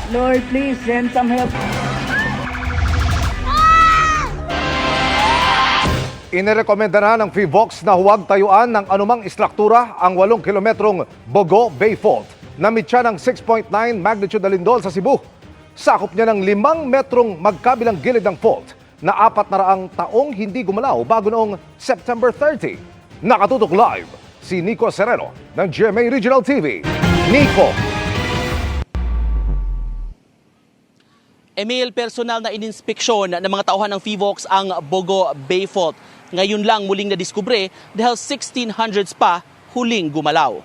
Lord, please send some help. Inirekomenda na ng PHIVOLCS na huwag tayuan ng anumang istruktura ang 8 kilometrong Bogo Bay Fault na mitya ng 6.9 magnitude na lindol sa Cebu. Sakop niya ng 5 metrong magkabilang gilid ng fault na 400 taong hindi gumalaw bago noong September 30. Nakatutok live si Nico Sereno ng GMA Regional TV. Nico. Emil, personal na ininspeksyon ng mga tauhan ng PHIVOLCS ang Bogo Bay Fault. Ngayon lang muling nadiskubre dahil 1600s pa huling gumalaw.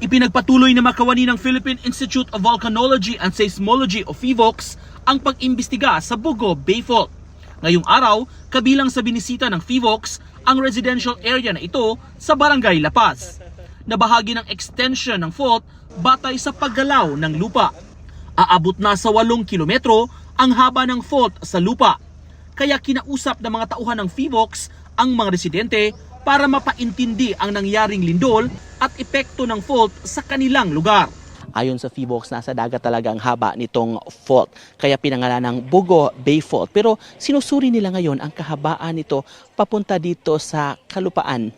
Ipinagpatuloy na makawani ng Philippine Institute of Volcanology and Seismology o PHIVOLCS ang pag-imbestiga sa Bogo Bay Fault. Ngayong araw, kabilang sa binisita ng PHIVOLCS ang residential area na ito sa Barangay La Paz, na bahagi ng extension ng fault batay sa paggalaw ng lupa. Aabot na sa 8 kilometro ang haba ng fault sa lupa. Kaya kinausap ng mga tauhan ng PHIVOLCS ang mga residente para mapaintindi ang nangyaring lindol at epekto ng fault sa kanilang lugar. Ayon sa PHIVOLCS, nasa dagat talaga ang haba nitong fault, kaya pinangalan ng Bogo Bay Fault. Pero sinusuri nila ngayon ang kahabaan nito papunta dito sa kalupaan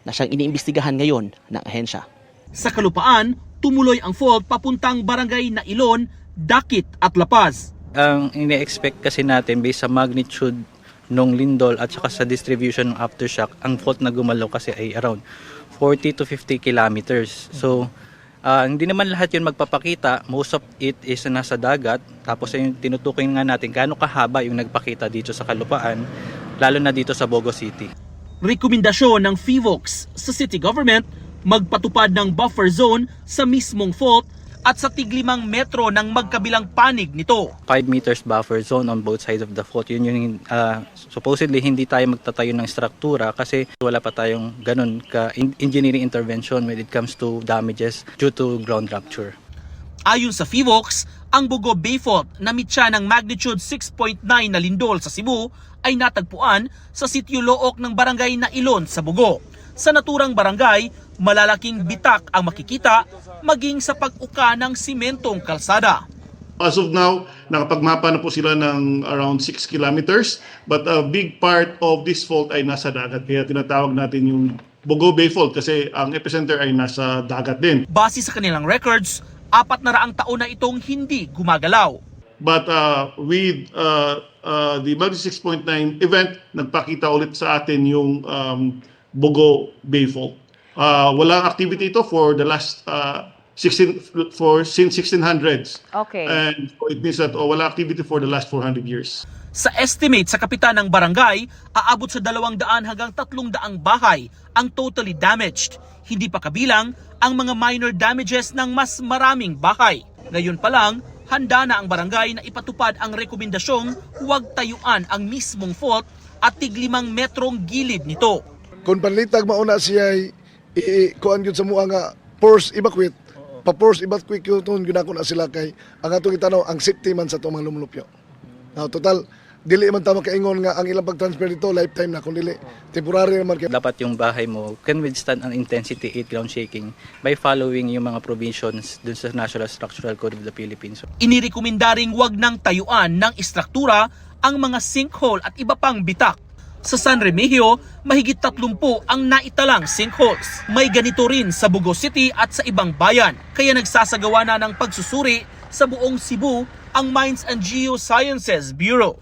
na siyang iniimbestigahan ngayon ng ahensya. Sa kalupaan, tumuloy ang fault papuntang barangay na Ilon, Dakit at La Paz. Ang ini-expect kasi natin based sa magnitude ng lindol at saka sa distribution ng aftershock, ang fault na gumalaw kasi ay around 40 to 50 kilometers. So, hindi naman lahat yun magpapakita. Most of it is nasa dagat. Tapos yung tinutukoy nga natin gaano kahaba yung nagpakita dito sa kalupaan, lalo na dito sa Bogo City. Rekomendasyon ng PHIVOLCS sa city government magpatupad ng buffer zone sa mismong fault at sa tig-5 metro ng magkabilang panig nito. 5 meters buffer zone on both sides of the fault. Yun yung supposedly hindi tayo magtatayo ng struktura kasi wala pa tayong ganun ka engineering intervention when it comes to damages due to ground rupture. Ayon sa PHIVOLCS, ang Bogo Bay Fault na mitya ng magnitude 6.9 na lindol sa Cebu ay natagpuan sa sitio Look ng barangay na Ilon sa Bogo. Sa naturang barangay, malalaking bitak ang makikita maging sa pag-uka ng simentong kalsada. As of now, nakapagmapa na po sila ng around 6 kilometers, but a big part of this fault ay nasa dagat. Kaya tinatawag natin yung Bogo Bay Fault kasi ang epicenter ay nasa dagat din. Base sa kanilang records, 400 taon na itong hindi gumagalaw. But with the magnitude 6.9 event, nagpakita ulit sa atin yung Bogo Bay Fault. Walang activity ito for the last since 1600s. Okay. And so it means that wala activity for the last 400 years. Sa estimate sa kapitan ng barangay, aabot sa 200 hanggang 300 bahay ang totally damaged. Hindi pa kabilang ang mga minor damages ng mas maraming bahay. Ngayon pa lang, handa na ang barangay na ipatupad ang rekomendasyong huwag tayuan ang mismong fault at tig-5 metrong gilid nito. Kung panlitag mauna siya kuan gyud sa mua nga force evacuate, pa-force evacuate yun ginako na sila kay ang atong itanaw ang safety man sa itong mga lumulupyo. Now, total dili man tama kaingon nga ang ilang pag-transfer dito lifetime na kun dili temporary naman kay Dapat yung bahay mo can withstand an intensity 8 ground shaking by following yung mga provisions dun sa National Structural Code of the Philippines. Inirekomendaring wag nang tayuan ng istruktura ang mga sinkhole at iba pang bitak. Sa San Remigio, mahigit 30 ang naitalang sinkholes. May ganito rin sa Bogo City at sa ibang bayan. Kaya nagsasagawa na ng pagsusuri sa buong Cebu ang Mines and Geosciences Bureau.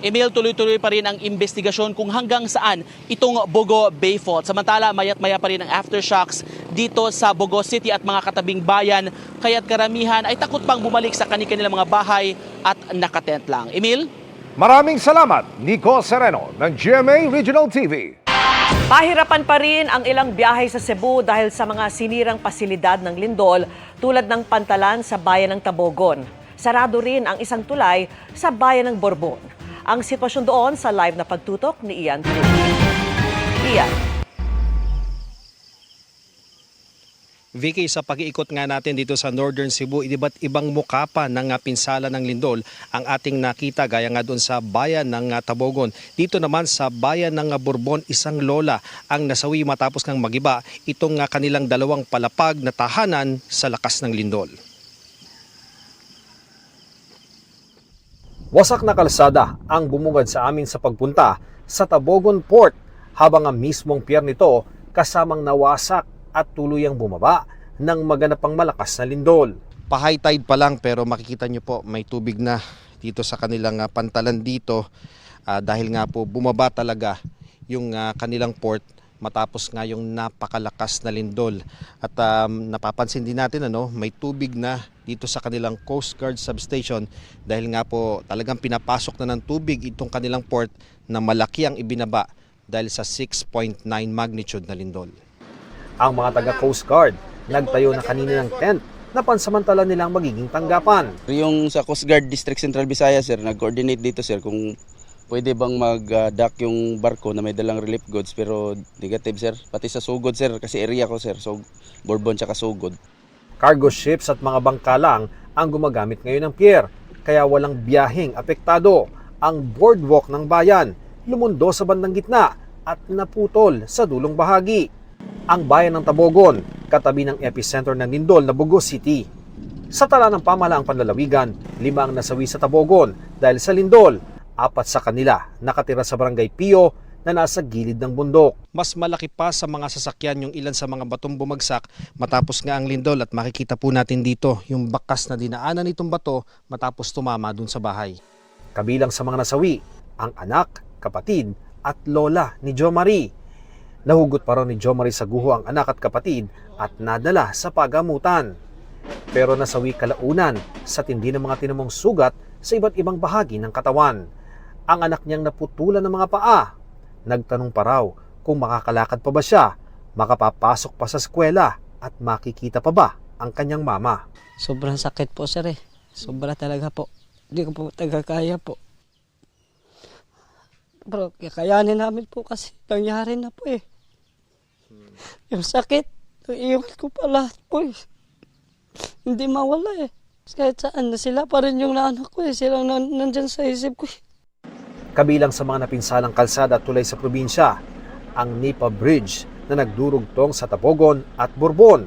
Emil, tuloy-tuloy pa rin ang investigasyon kung hanggang saan itong Bogo Bay Fault. Samantala, mayat-maya pa rin ang aftershocks dito sa Bogo City at mga katabing bayan. Kaya't karamihan ay takot pang bumalik sa kanilang mga bahay at nakatent lang. Emil? Maraming salamat, Nico Sereno ng GMA Regional TV. Pahirapan pa rin ang ilang biyahe sa Cebu dahil sa mga sinirang pasilidad ng lindol tulad ng pantalan sa bayan ng Tabogon. Sarado rin ang isang tulay sa bayan ng Borbon. Ang sitwasyon doon sa live na pagtutok ni Ian. Ian. Vicky, sa pag-iikot nga natin dito sa Northern Cebu, iba't ibang mukha pa ng pinsala ng lindol ang ating nakita gaya nga doon sa bayan ng Tabogon. Dito naman sa bayan ng Bourbon, isang lola ang nasawi matapos ng magiba itong kanilang dalawang palapag na tahanan sa lakas ng lindol. Wasak na kalsada ang bumungad sa amin sa pagpunta sa Tabogon Port habang ang mismong pier nito kasamang nawasak at tuluyang bumaba ng maganapang malakas na lindol. Pa-high tide pa lang pero makikita nyo po may tubig na dito sa kanilang pantalan dito dahil nga po bumaba talaga yung kanilang port matapos nga yung napakalakas na lindol. At napapansin din natin may tubig na dito sa kanilang Coast Guard substation dahil nga po talagang pinapasok na ng tubig itong kanilang port na malaki ang ibinaba dahil sa 6.9 magnitude na lindol. Ang mga taga Coast Guard nagtayo na kanina ng tent na pansamantala nilang magiging tanggapan. Yung sa Coast Guard District Central Visayas, sir, nag-coordinate dito, sir, kung pwede bang mag-dock yung barko na may dalang relief goods, pero negative, sir. Pati sa Sugod, sir, kasi area ko, sir, so Bourbon tsaka Sugod. Cargo ships at mga bangka lang ang gumagamit ngayon ng pier, kaya walang biyaheng apektado. Ang boardwalk ng bayan lumundo sa bandang gitna at naputol sa dulong bahagi. Ang bayan ng Tabogon, katabi ng epicenter ng lindol na Bogo City. Sa tala ng pamahalaang panlalawigan, 5 ang nasawi sa Tabogon dahil sa lindol, 4 sa kanila nakatira sa barangay Pio na nasa gilid ng bundok. Mas malaki pa sa mga sasakyan yung ilan sa mga batong bumagsak matapos nga ang lindol at makikita po natin dito yung bakas na dinaanan nitong bato matapos tumama dun sa bahay. Kabilang sa mga nasawi, ang anak, kapatid at lola ni Jo Marie. Nahugot pa raw ni Jo Marie sa guho ang anak at kapatid at nadala sa pagamutan. Pero nasawi kalaunan sa tindi ng mga tinamong sugat sa iba't ibang bahagi ng katawan. Ang anak niyang naputulan ng mga paa. Nagtanong pa raw kung makakalakad pa ba siya, makapapasok pa sa eskwela at makikita pa ba ang kanyang mama. Sobrang sakit po, sir, eh. Sobra talaga po. Hindi ko po kaya po. Pero kakayanin namin po kasi nangyari na po eh. Yung sakit, iiwan ko pa lahat po eh. Hindi mawala eh. Kahit saan na sila pa rin yung naanak ko eh. Sila nandyan sa isip ko eh. Kabilang sa mga napinsalang kalsada at tulay sa probinsya, ang Nipa Bridge na nagdurugtong sa Tabogon at Bourbon.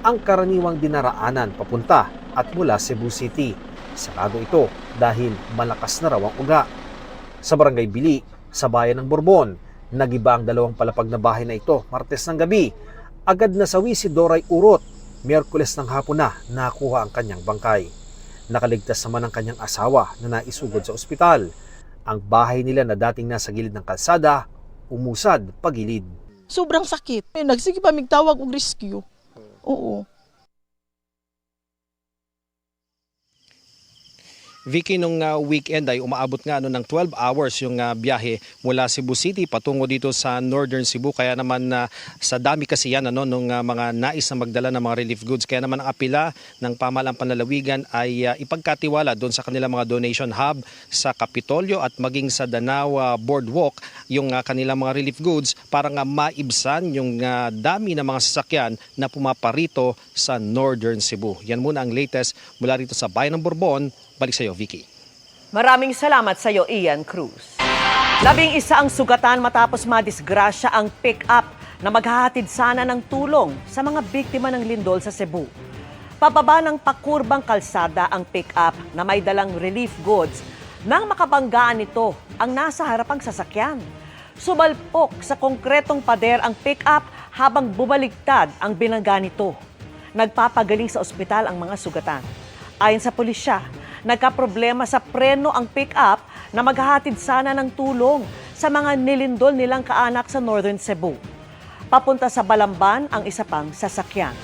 Ang karaniwang dinaraanan papunta at mula Cebu City. Sarado ito dahil malakas na raw ang uga. Sa barangay Bili, sa bayan ng Bourbon, nagiba ang 2 palapag na bahay na ito Martes ng gabi. Agad nasawi si Doray Urot. Miyerkules ng hapon na nakuha ang kanyang bangkay. Nakaligtas naman ang kanyang asawa na naisugod sa ospital. Ang bahay nila na dating nasa gilid ng kalsada, umusad pagilid. Sobrang sakit. Nagsige pa migtawag og rescue. Oo. Vicky, nung weekend ay umaabot nga ng 12 hours yung biyahe mula Cebu City patungo dito sa Northern Cebu. Kaya naman sa dami kasi yan nung mga nais na magdala ng mga relief goods. Kaya naman ang apila ng pamahalaang panlalawigan ay ipagkatiwala doon sa kanilang mga donation hub sa Kapitolyo at maging sa Danao Boardwalk yung kanilang mga relief goods para nga maibsan yung dami ng mga sasakyan na pumaparito sa Northern Cebu. Yan muna ang latest mula rito sa bayan ng Bourbon. Balik sa iyo, Vicky. Maraming salamat sa iyo, Ian Cruz. 11 ang sugatan matapos madisgrasya ang pick-up na maghahatid sana ng tulong sa mga biktima ng lindol sa Cebu. Pababa ng pakurbang kalsada ang pick-up na may dalang relief goods nang makabanggaan nito ang nasa harapang sasakyan. Sumalpok sa konkretong pader ang pick-up habang bumaligtad ang binangga nito. Nagpapagaling sa ospital ang mga sugatan. Ayon sa pulisya, nagkaproblema sa preno ang pick-up na maghahatid sana ng tulong sa mga nilindol nilang kaanak sa Northern Cebu. Papunta sa Balamban ang isa pang sasakyan.